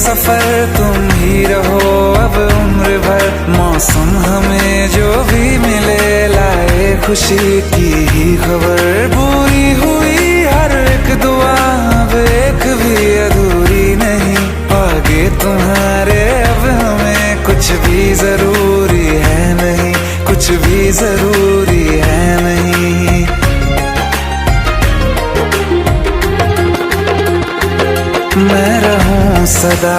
सफर तुम ही रहो अब उम्र भर। मौसम हमें जो भी मिले लाए खुशी की ही खबर। पूरी हुई हर एक दुआ अब एक भी अधूरी नहीं। आगे तुम्हारे अब हमें कुछ भी जरूरी है नहीं, कुछ भी जरूरी है नहीं। मैं रहूं सदा